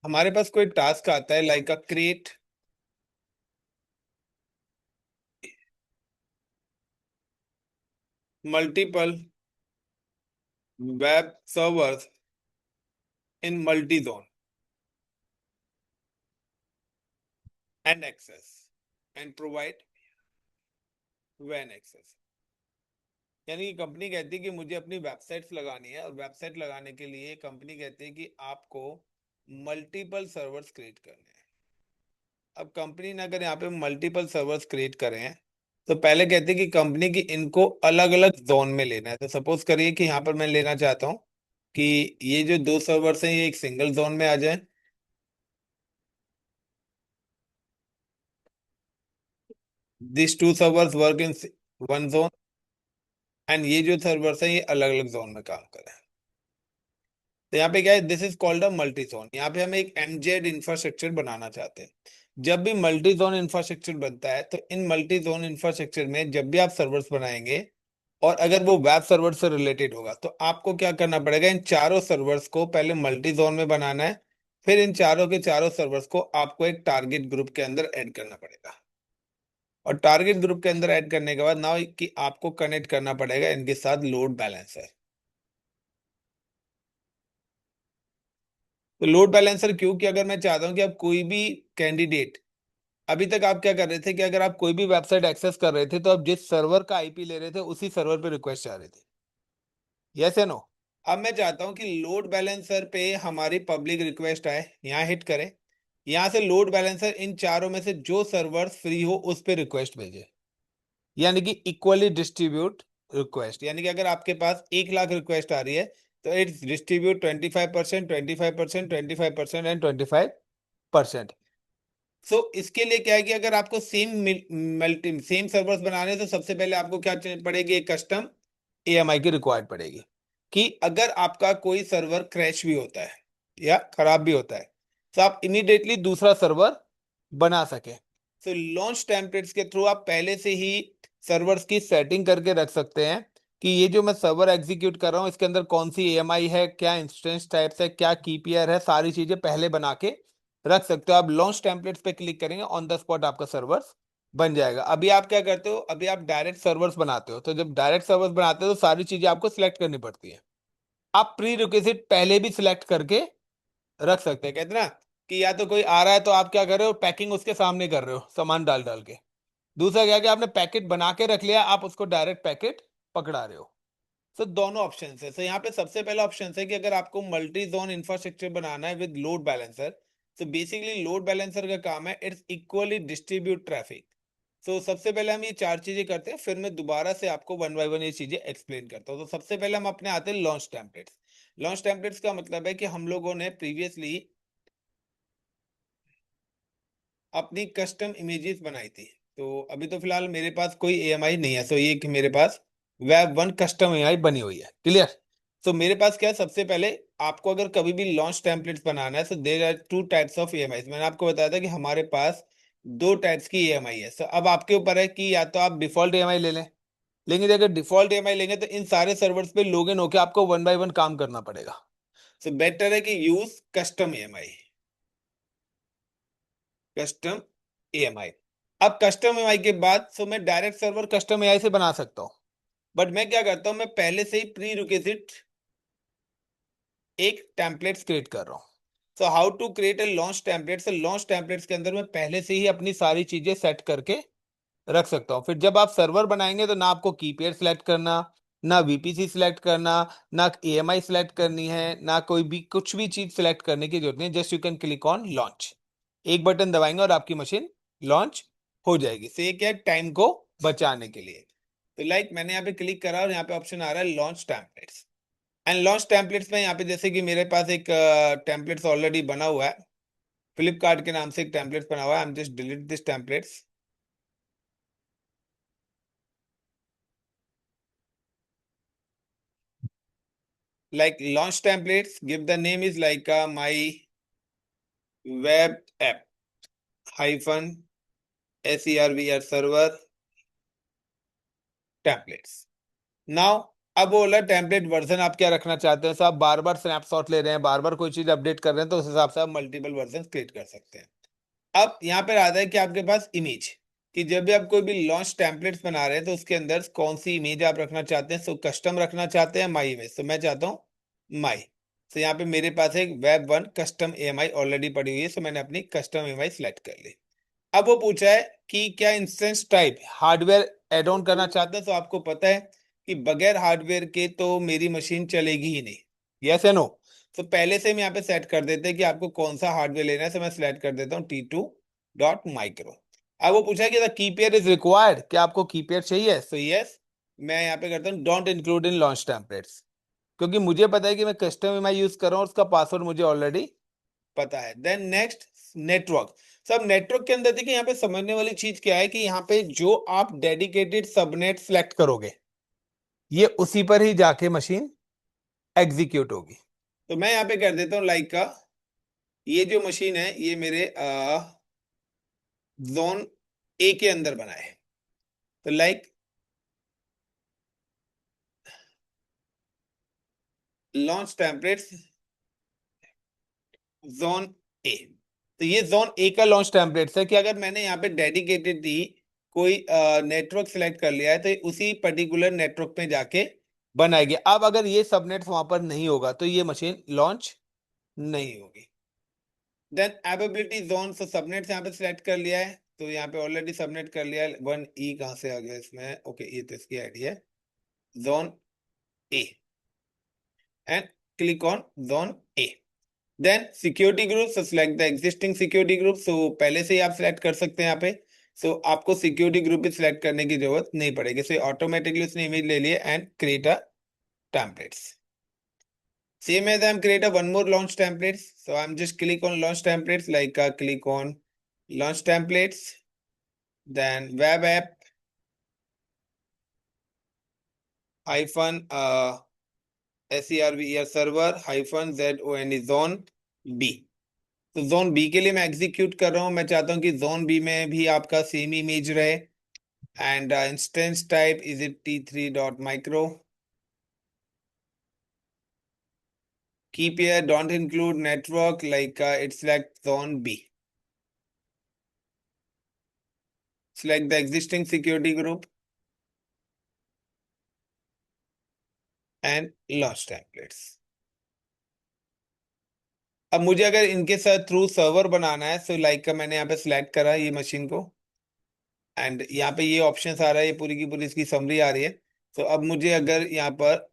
हमारे पास कोई टास्क आता है like a create multiple web servers in multi zone and access and provide वैन एक्सेस। यानी कि कंपनी कहती है कि मुझे अपनी वेबसाइट्स लगानी है और वेबसाइट लगाने के लिए कंपनी कहती है कि आपको मल्टीपल सर्वर्स क्रिएट करने हैं। अब कंपनी ने अगर यहाँ पे मल्टीपल सर्वर्स क्रिएट करें हैं तो पहले कहते हैं कि कंपनी की इनको अलग अलग जोन में लेना है। तो सपोज करिए कि यहाँ पर मैं लेना चाहता हूँ कि ये जो दो सर्वर्स हैं ये एक सिंगल जोन में आ जाए। This two servers work in one zone and ये जो सर्वर्स हैं ये अलग अलग जोन में काम करें। तो यहाँ पे क्या है, this is called a multi zone. यहाँ पे हम एक एमजेड इंफ्रास्ट्रक्चर बनाना चाहते हैं। जब भी मल्टी जोन इंफ्रास्ट्रक्चर बनता है तो इन मल्टी जोन इंफ्रास्ट्रक्चर में जब भी आप सर्वर्स बनाएंगे और अगर वो वेब सर्वर से रिलेटेड होगा तो आपको क्या करना पड़ेगा, इन चारों सर्वर्स को पहले मल्टी जोन में बनाना है। फिर इन चारों के चारों सर्वर्स को आपको एक टारगेट ग्रुप के अंदर ऐड करना पड़ेगा। और टारगेट ग्रुप के अंदर ऐड करने के बाद ना कि आपको कनेक्ट करना पड़ेगा इनके साथ लोड बैलेंसर। तो लोड बैलेंसर क्यों, कि अगर मैं चाहता हूं कि आप कोई भी कैंडिडेट, अभी तक आप क्या कर रहे थे कि अगर आप कोई भी वेबसाइट एक्सेस कर रहे थे तो आप जिस सर्वर का आईपी ले रहे थे उसी सर्वर पे रिक्वेस्ट आ रही थी। यस या नो। अब मैं चाहता हूं कि लोड बैलेंसर पे हमारी पब्लिक रिक्वेस्ट आए, यहाँ हिट करें। यहाँ से लोड बैलेंसर इन चारों में से जो सर्वर फ्री हो उस पे रिक्वेस्ट भेजे। यानी कि इक्वली डिस्ट्रीब्यूट रिक्वेस्ट। यानी कि अगर आपके पास 1 लाख रिक्वेस्ट आ रही है तो इट्स डिस्ट्रीब्यूट 25%, 25%, 25% एंड 25%। सो इसके लिए क्या है कि अगर आपको मल्टी सेम सर्वर्स बनाने हैं तो सबसे पहले आपको क्या पड़ेगी, एक कस्टम एएमआई की रिक्वायर्ड पड़ेगी। कि अगर आपका कोई सर्वर क्रैश भी होता है या खराब भी होता है तो आप इमीडिएटली दूसरा सर्वर बना सके। सो लॉन्च टेम्पलेट्स के थ्रू आप पहले से ही सर्वर्स की सेटिंग करके रख सकते हैं कि ये जो मैं सर्वर एग्जीक्यूट कर रहा हूँ इसके अंदर कौन सी एएमआई है, क्या इंस्टेंस टाइप्स है, क्या कीपीआर है, सारी चीजें पहले बना के रख सकते हो। आप लॉन्च टेम्पलेट्स पे क्लिक करेंगे ऑन द स्पॉट आपका सर्वर बन जाएगा। अभी आप क्या करते हो, अभी आप डायरेक्ट सर्वर्स बनाते हो तो जब डायरेक्ट सर्वर्स बनाते हो तो सारी चीजें आपको सिलेक्ट करनी पड़ती है। आप प्री रिक्विजिट पहले भी सिलेक्ट करके रख सकते हैं। कहते हैं ना कि या तो कोई आ रहा है तो आप क्या कर रहे हो, पैकिंग उसके सामने कर रहे हो सामान डाल डाल के। दूसरा क्या कि आपने पैकेट बना के रख लिया, आप उसको डायरेक्ट पैकेट पकड़ा रहे हो। सो दोनों ऑप्शन है। सो यहाँ पे सबसे पहला ऑप्शन है कि अगर आपको मल्टी जोन इंफ्रास्ट्रक्चर बनाना है विद लोड बैलेंसर, तो बेसिकली लोड बैलेंसर का काम है इट्स इक्वली डिस्ट्रीब्यूट ट्रैफिक। सो सबसे पहले हम ये चार चीजें करते हैं, फिर मैं दोबारा से आपको वन बाय वन ये चीजें एक्सप्लेन करता हूँ। तो सबसे पहले हम अपने आते हैं लॉन्च टेम्पलेट्स। लॉन्च टेम्पलेट्स का मतलब है कि हम लोगों ने प्रीवियसली अपनी कस्टम इमेजेस बनाई थी। तो अभी तो फिलहाल मेरे पास कोई एएमआई नहीं है, सो ये कि मेरे पास वेब वन कस्टम एआई बनी हुई है। क्लियर। तो मेरे पास क्या है, सबसे पहले आपको अगर कभी भी लॉन्च टेम्पलेट्स बनाना है तो there are two types of EMI. मैंने आपको बताया था कि हमारे पास दो टाइप्स की ईएमआई है। सो अब आपके ऊपर है कि या तो आप डिफॉल्ट ईएमआई ले लें, लेकिन अगर डिफॉल्ट ईएमआई लेंगे तो इन सारे सर्वर्स पे लॉगिन होकर आपको वन बाय वन काम करना पड़ेगा। सो बेटर है कि use custom EMI. Custom AMI. अब कस्टम एआई के बाद सो मैं डायरेक्ट सर्वर कस्टम एआई से बना सकता हूँ। बट मैं क्या करता हूँ, मैं पहले से ही प्री रिक्विजिट एक टेम्पलेट्स क्रिएट कर रहा हूँ। So how to create a launch templates, launch templates के अंदर मैं पहले से ही अपनी सारी चीजें सेट करके रख सकता हूँ। फिर जब आप सर्वर बनाएंगे तो ना आपको कीपैड सिलेक्ट करना, ना वीपीसी सिलेक्ट करना, ना एएमआई सिलेक्ट करनी है, ना कोई भी कुछ भी चीज सिलेक्ट करने की जरूरत नहीं। Just you can click on launch, एक बटन दबाएंगे और आपकी मशीन लॉन्च हो जाएगी। से ये क्या टाइम को बचाने के लिए। तो लाइक मैंने यहाँ पे क्लिक करा और यहाँ पे ऑप्शन आ रहा है launch templates. And launch templates में यहाँ पे जैसे कि मेरे पास एक टेम्पलेट्स ऑलरेडी बना हुआ है, फ्लिपकार्ट के नाम से एक टेम्पलेट्स बना हुआ है। आई am just delete this templates. Like launch templates, give the name is like my web app hyphen server server templates. Now अब वो बोला टेम्पलेट वर्जन आप क्या रखना चाहते हैं, तो आप बार बार स्नैपशॉट ले रहे हैं, बार बार कोई चीज अपडेट कर रहे हैं, तो उस हिसाब से आप मल्टीपल वर्जन क्रिएट कर सकते हैं। अब यहाँ पर आता है कि आपके पास इमेज, कि जब भी आप कोई भी लॉन्च टेम्पलेट्स बना रहे हैं तो उसके अंदर कौन सी इमेज आप रखना चाहते हैं। सो कस्टम रखना चाहते हैं माई इमेज, तो मैं चाहता हूँ माई। तो यहाँ पे मेरे पास एक web one custom AMI already पड़ी हुई है, सो मैंने अपनी कस्टम एएमआई सेलेक्ट कर ली। अब वो पूछा है कि क्या instance type hardware add on करना चाहते हैं, तो आपको पता है कि बगैर हार्डवेयर के तो मेरी मशीन चलेगी ही नहीं, यस या नो। तो पहले से हम यहाँ पे सेट कर देते हैं कि आपको कौन सा हार्डवेयर लेना है, तो मैं सिलेक्ट कर देता हूँ T2.micro। अब वो पूछा है कि द कीपेयर इज रिक्वायर्ड, क्या आपको कीपेयर चाहिए, सो यस। मैं यहाँ पे करता हूँ don't include in launch templates, क्योंकि मुझे पता है कि मैं कस्टम एमआई यूज कर रहा हूँ, उसका पासवर्ड मुझे ऑलरेडी पता है। Then next network. Sub network के अंदर देखिए यहाँ पे समझने वाली चीज क्या है कि यहाँ पे जो आप डेडिकेटेड सबनेट सेलेक्ट करोगे ये उसी पर ही जाके मशीन एग्जीक्यूट होगी। तो मैं यहाँ पे कर देता हूँ लाइक का, ये जो मशीन है ये मेरे जोन ए के अंदर बना है, तो like launch templates zone A. तो ये जोन ए का लॉन्च टेम्पलेट्स है कि अगर मैंने यहाँ पे डेडिकेटेड दी कोई नेटवर्क सिलेक्ट कर लिया है तो उसी पर्टिकुलर नेटवर्क पे जाके बनाएगी। अब अगर ये सबनेट वहां पर नहीं होगा तो ये मशीन लॉन्च नहीं होगी। देन एवेबिलिटी जोन, तो सबनेट यहाँ पे सिलेक्ट कर लिया है, तो यहाँ पे ऑलरेडी सबनेट कर लिया है। 1E कहाँ से आ गया इसमें, ओके ये तो इसकी आईडी है zone A, and click on zone A. Then security group, so select the existing security group, so पहले से ही आप सिलेक्ट कर सकते हैं यहाँ पे। सो आपको सिक्योरिटी ग्रुप भी सिलेक्ट करने की जरूरत नहीं पड़ेगी, सो ऑटोमेटिकली उसने इमेज ले लिए and create a templates. Same as I'm create a one more launch templates. So I'm just click on launch templates, like click on launch templates, then web app hyphen server server hyphen zone zone b। तो zone B के लिए मैं execute कर रहा हूँ, मैं चाहता हूँ कि जोन बी में भी आपका सेम इमेज रहे। And instance type is it T3.micro। Keep here don't include network, like it select zone B, select the existing security group and launch templates। अब मुझे अगर इनके साथ थ्रू सर्वर बनाना है, सो लाइक का मैंने यहाँ पे सिलेक्ट करा ये मशीन को, एंड यहाँ पे ये ऑप्शन आ रहा है, ये पूरी की पूरी इसकी समरी आ रही है। तो अब मुझे अगर यहाँ पर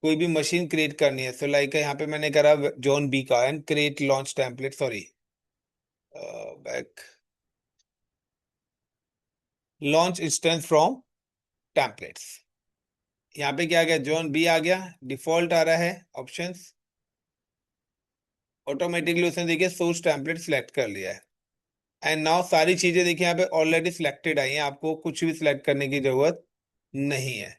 कोई भी मशीन क्रिएट करनी है, सो लाइक यहाँ पे मैंने करा जोन बी का and create launch template, sorry back, launch instance from templates. यहाँ पे क्या आ गया, जोन बी आ गया, डिफॉल्ट आ रहा है ऑप्शंस, ऑटोमेटिकली उसने देखिए सोर्स टेम्पलेट सिलेक्ट कर लिया है। एंड नाउ सारी चीजें देखिए यहाँ पे ऑलरेडी सिलेक्टेड आई हैं, आपको कुछ भी सिलेक्ट करने की जरूरत नहीं है।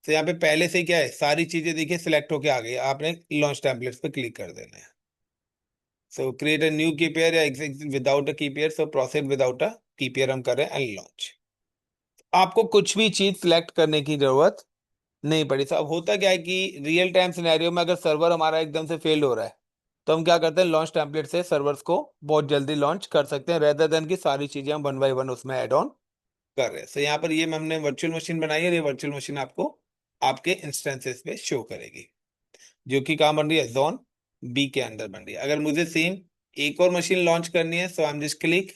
तो यहाँ पे पहले से क्या है, सारी चीजें देखिए सिलेक्ट होके आ गई, आपने लॉन्च टेम्पलेट्स पे क्लिक कर देना है। सो क्रिएट अ न्यू कीपेयर या without a key pair, so proceed without a key pair हम करें एंड लॉन्च। आपको कुछ भी चीज सिलेक्ट करने की जरूरत नहीं पड़ी। साहब होता क्या है कि रियल टाइम सिनेरियो में अगर सर्वर हमारा एकदम से फेल हो रहा है तो हम क्या करते हैं, लॉन्च टेम्पलेट से सर्वर्स को बहुत जल्दी लॉन्च कर सकते हैं, रेदर देन की सारी चीजें हम वन बाय वन उसमें ऐड ऑन कर रहे हैं। तो यहाँ पर ये हमने वर्चुअल मशीन बनाई है, ये वर्चुअल मशीन आपको आपके इंस्टेंसेस पे शो करेगी, जो कि कहाँ बन रही है, जोन बी के अंदर बन रही है। अगर मुझे सेम एक और मशीन लॉन्च करनी है, so I am just click,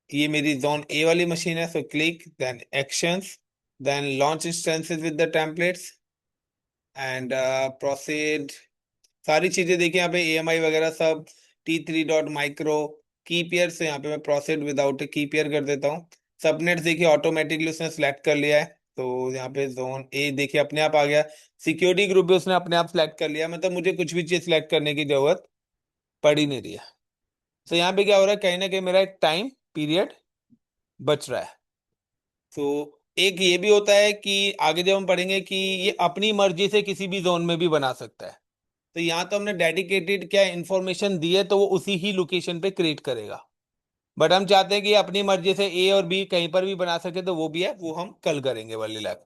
ये मेरी जोन ए वाली मशीन है, so click then actions, then launch instances with the templates and proceed. सारी चीजें देखिए यहाँ पे एएमआई वगैरह सब T3.micro कीपियर से, यहाँ पे मैं प्रोसीड विदाउट कीपियर कर देता हूँ। सबनेट देखिए ऑटोमेटिकली उसने सिलेक्ट कर लिया है, तो यहाँ पे जोन ए देखिए अपने आप आ गया। सिक्योरिटी ग्रुप भी उसने अपने आप सिलेक्ट कर लिया, मतलब मुझे कुछ भी चीज सिलेक्ट करने की जरूरत पड़ ही नहीं रही है। तो यहाँ पे क्या हो रहा है, कहीं ना कहीं मेरा एक टाइम पीरियड बच रहा है। तो एक ये भी होता है कि आगे जब हम पढ़ेंगे कि ये अपनी मर्जी से किसी भी जोन में भी बना सकता है। तो यहाँ तो हमने डेडिकेटेड क्या इन्फॉर्मेशन दी है, तो वो उसी ही लोकेशन पे क्रिएट करेगा। बट हम चाहते हैं कि अपनी मर्जी से ए और बी कहीं पर भी बना सके, तो वो भी है, वो हम कल करेंगे वाली लैब।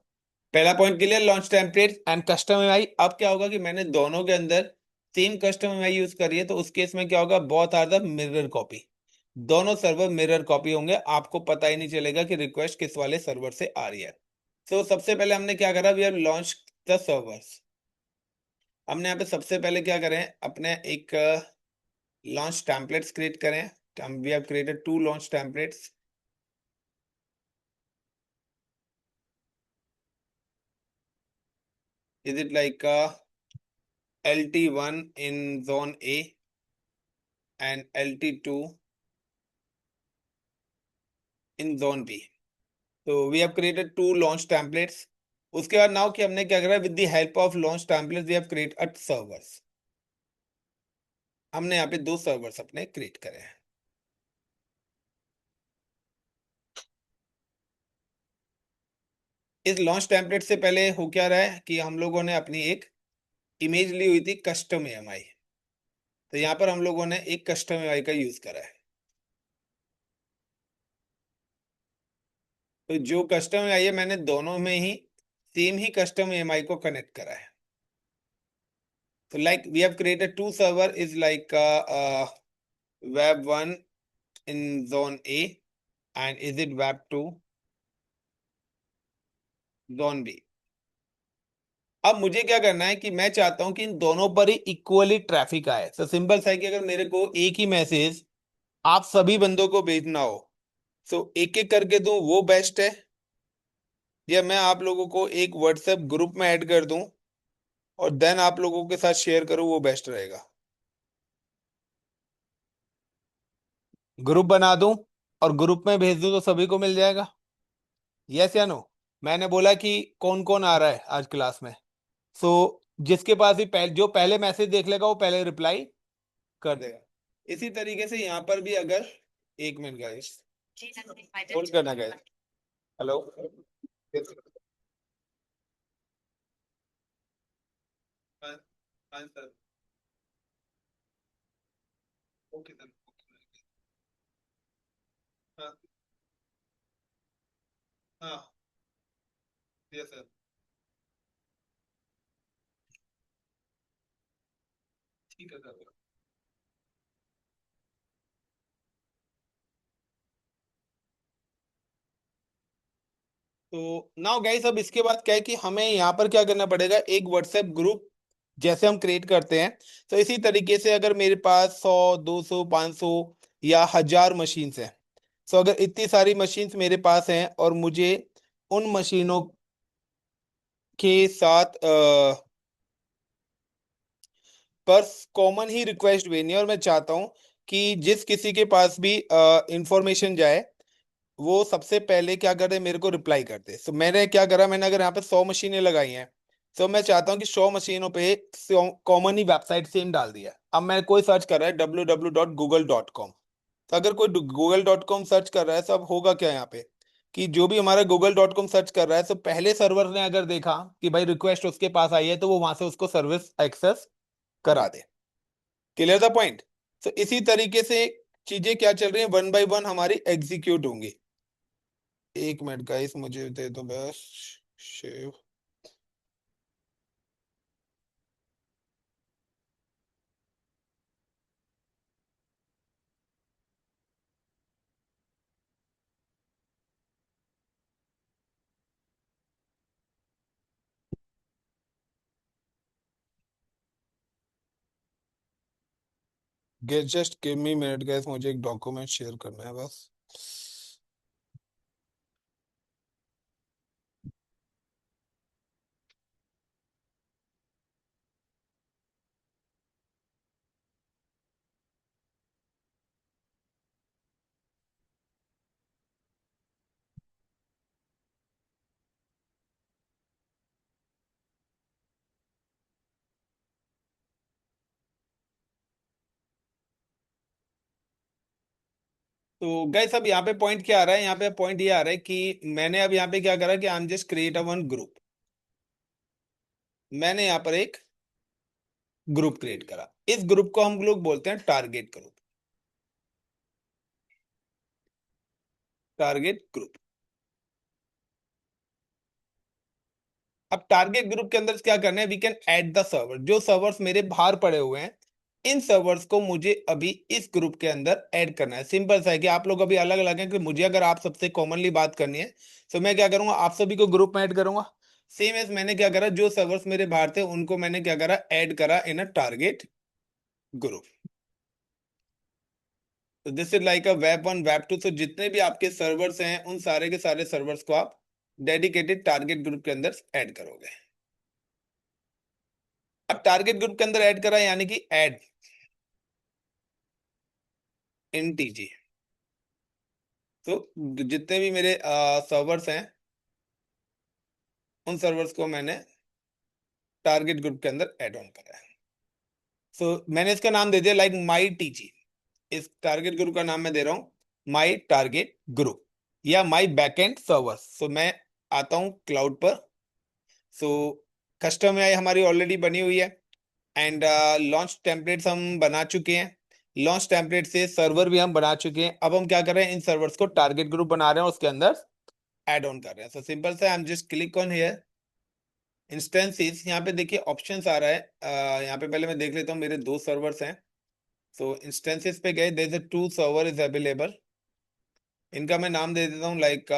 पहला point clear, launch template and custom MI. अब क्या होगा कि मैंने दोनों के अंदर सेम कस्टम एमआई यूज करी है, तो उस केस में क्या होगा, both are the mirror copy. दोनों सर्वर मिरर कॉपी होंगे, आपको पता ही नहीं चलेगा कि रिक्वेस्ट किस वाले सर्वर से आ रही है। तो सबसे पहले हमने क्या करा, we have launch the servers. हमने यहाँ पे सबसे पहले क्या करें, अपने एक लॉन्च टेम्पलेट्स क्रिएट करें। We have created 2 launch templates. Is it like LT1 in zone A and LT2 in zone B. So we have created 2 launch templates. उसके बाद नाउ कि हमने क्या करा, with the help of launch templates we have create a servers. हमने यहाँ पे 2 servers अपने क्रिएट करे हैं। इस लॉन्च टेम्पलेट से पहले हो क्या रहा है कि हम लोगों ने अपनी एक इमेज ली हुई थी कस्टम एएमआई। तो यहाँ पर हम लोगों ने एक कस्टम एएमआई का यूज करा है। तो जो कस्टम एएमआई है, मैंने दोनों में ही सेम ही कस्टम एएमआई को कनेक्ट करा है। So like we have created 2 server is like web 1 in zone A and is it web 2 zone B। अब मुझे क्या करना है कि मैं चाहता हूं कि इन दोनों पर ही इक्वली ट्रैफिक आए। तो सिंपल सा है कि अगर मेरे को एक ही मैसेज आप सभी बंदों को भेजना हो, तो एक एक करके दूं वो बेस्ट है, या मैं आप लोगों को एक व्हाट्सएप ग्रुप में ऐड कर दूं और देन आप लोगों के साथ शेयर करूं, वो बेस्ट रहेगा। ग्रुप बना दूं और ग्रुप में भेज दूं तो सभी को मिल जाएगा, यस या नो। मैंने बोला कि कौन कौन आ रहा है आज क्लास में। सो जिसके पास भी जो पहले मैसेज देख लेगा वो पहले रिप्लाई कर देगा। इसी तरीके से यहाँ पर भी अगर, एक मिनट गाइस, होल्ड करना गाइस। हेलो। हाँ हाँ सर। Okay sir. हाँ हाँ। Yes sir. ठीक है सर। तो नाउ गाइस, अब इसके बाद क्या है कि हमें यहाँ पर क्या करना पड़ेगा, एक व्हाट्सएप ग्रुप जैसे हम क्रिएट करते हैं, तो इसी तरीके से अगर मेरे पास 100 200 500 या 1000 मशीन्स हैं, तो अगर इतनी सारी मशीन्स मेरे पास हैं और मुझे उन मशीनों के साथ पर कॉमन ही रिक्वेस्ट भेजनी है, और मैं चाहता हूं कि जिस किसी के पास भी इंफॉर्मेशन जाए वो सबसे पहले क्या करे, मेरे को रिप्लाई करते। तो मैंने क्या करा, मैंने अगर यहाँ पे 100 मशीनें लगाई हैं, तो मैं चाहता हूँ कि 100 मशीनों पे कॉमन ही वेबसाइट सेम डाल दिया। अब मैं कोई सर्च कर रहा है www.google.com, तो अगर कोई google.com सर्च कर रहा है, तो अब होगा क्या यहाँ पे कि जो भी हमारा google.com सर्च कर रहा है, तो पहले सर्वर ने अगर देखा कि भाई रिक्वेस्ट उसके पास आई है, तो वो वहां से उसको सर्विस एक्सेस करा दे। Clear the point. तो इसी तरीके से चीजें क्या चल रही हैं, वन बाय वन हमारी एग्जीक्यूट होंगी। एक मिनट गाइस, मुझे दे दो बस। शेव। Just give me minute guys, मुझे एक डॉक्यूमेंट शेयर करना है बस। तो गाइस, अब यहाँ पे पॉइंट क्या आ रहा है, यहाँ पे पॉइंट ये आ रहा है कि मैंने अब यहाँ पे क्या करा कि आई am just create a one group. मैंने यहाँ पर एक ग्रुप क्रिएट करा, इस ग्रुप को हम लोग बोलते हैं टारगेट ग्रुप। Target group. अब टारगेट ग्रुप के अंदर क्या करना है, we can add the server, जो सर्वर्स मेरे बाहर पड़े हुए हैं इन सर्वर्स को मुझे अभी इस ग्रुप के अंदर ऐड करना है। सिंपल सा है कि आप लोग अभी अलग अलग हैं, कि मुझे अगर आप सबसे कॉमनली बात करनी है तो मैं क्या करूंगा, आप सभी को ग्रुप में ऐड करूंगा। सेम एज मैंने क्या करा, जो सर्वर्स मेरे बाहर थे उनको मैंने क्या करा, ऐड करा इन अ टारगेट ग्रुप। तो this is like a web 1 web 2, तो जितने भी आपके सर्वर्स हैं उन सारे के सारे सर्वर्स को आप डेडिकेटेड टारगेट ग्रुप के अंदर ऐड करोगे। अब टारगेट ग्रुप के अंदर ऐड करा यानी कि ऐड इन टीजी। तो जितने भी मेरे सर्वर्स हैं उन सर्वर्स को मैंने टारगेट ग्रुप के अंदर ऐड ऑन करा है। सो मैंने इसका नाम दे दिया लाइक माई टीजी। इस टारगेट ग्रुप का नाम मैं दे रहा हूं माई टारगेट ग्रुप या माई बैकएंड सर्वर्स। सो मैं आता हूं क्लाउड पर। सो कस्टम आई हमारी ऑलरेडी बनी हुई है एंड लॉन्च टेम्पलेट्स हम बना चुके हैं। लॉन्च टेम्पलेट से सर्वर भी हम बना चुके हैं। अब हम क्या कर रहे हैं, इन सर्वर्स को टारगेट ग्रुप बना रहे हैं, उसके अंदर ऐड ऑन कर रहे हैं। सो सिंपल से आई am just click on here instances. यहाँ पे देखिए ऑप्शंस आ रहा है। यहाँ पे पहले मैं देख लेता हूँ, मेरे 2 सर्वर्स हैं। सो इंस्टेंसेस पे गए, there is a 2 server is available. इनका मैं नाम दे देता हूँ like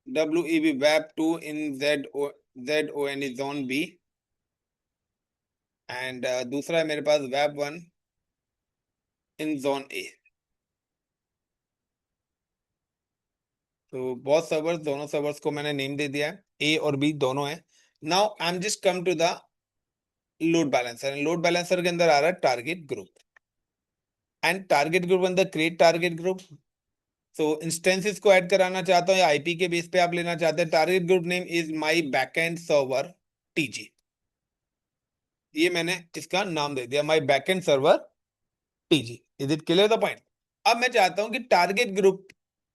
WEB web 2 in ZON is zone B and दूसरा है मेरे पास वेब 1 इन जोन ए। तो बहुत सर्वर्स, दोनों सर्वर्स को मैंने नेम दे दिया है, ए और बी दोनों है। Now I am just come to the load balancer. Load balancer के अंदर आ रहा है target group and target group अंदर create target group. So instances को ऐड कराना चाहता हूँ या आईपी के बेस पे आप लेना चाहते हैं, target group name is my backend server TG. ये मैंने इसका नाम दे दिया my backend server TG. Is it clear the point? अब मैं चाहता हूं कि टारगेट ग्रुप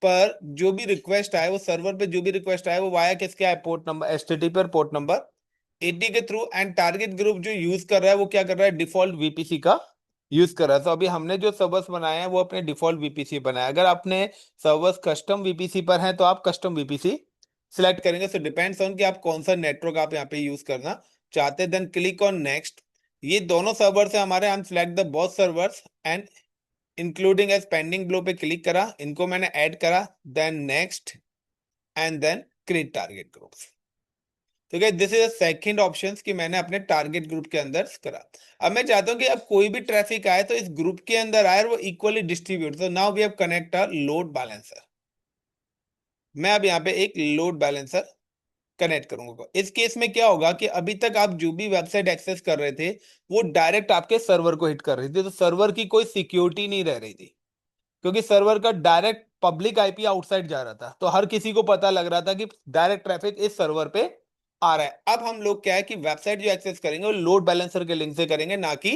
पर जो भी रिक्वेस्ट आए, वो सर्वर पे जो भी रिक्वेस्ट आए वो वाया किसके आए, पोर्ट नंबर एचटीटीपी पर पोर्ट नंबर 80 के थ्रू। एंड टारगेट ग्रुप जो यूज कर रहा है वो क्या कर रहा है, डिफॉल्ट वीपीसी का यूज कर रहा है। तो अभी हमने जो सर्वर्स बनाए हैं वो अपने डिफॉल्ट वीपीसी बनाए। अगर आपने सर्वर्स कस्टम वीपीसी पर हैं तो आप कस्टम वीपीसी सिलेक्ट करेंगे। सो डिपेंड्स ऑन कि आप कौन सा नेटवर्क आप यहाँ पे यूज करना चाहते हैं। Then click on next. ये दोनों सर्वर्स है हमारे, हम select the both servers and including as pending below पे क्लिक करा, इनको मैंने ऐड करा, then next and then create target groups. तो क्या दिस इज सेकंड ऑप्शन कि मैंने अपने टारगेट ग्रुप के अंदर करा। अब मैं चाहता हूं कि अब कोई भी ट्रैफिक आए तो इस ग्रुप के अंदर आए और वो इक्वली डिस्ट्रीब्यूट। तो now we have connect a load balancer. मैं अब यहाँ पे एक लोड बैलेंसर कनेक्ट करूंगा। इस केस में क्या होगा कि अभी तक आप जो भी वेबसाइट एक्सेस कर रहे थे वो डायरेक्ट आपके सर्वर को हिट कर रही थी, तो सर्वर की कोई सिक्योरिटी नहीं रह रही थी, क्योंकि सर्वर का डायरेक्ट पब्लिक आईपी आउटसाइड जा रहा था। तो हर किसी को पता लग रहा था कि डायरेक्ट ट्रैफिक इस सर्वर पे आ रहा है। अब हम लोग क्या है कि वेबसाइट जो एक्सेस करेंगे वो लोड बैलेंसर के लिंक से करेंगे, ना कि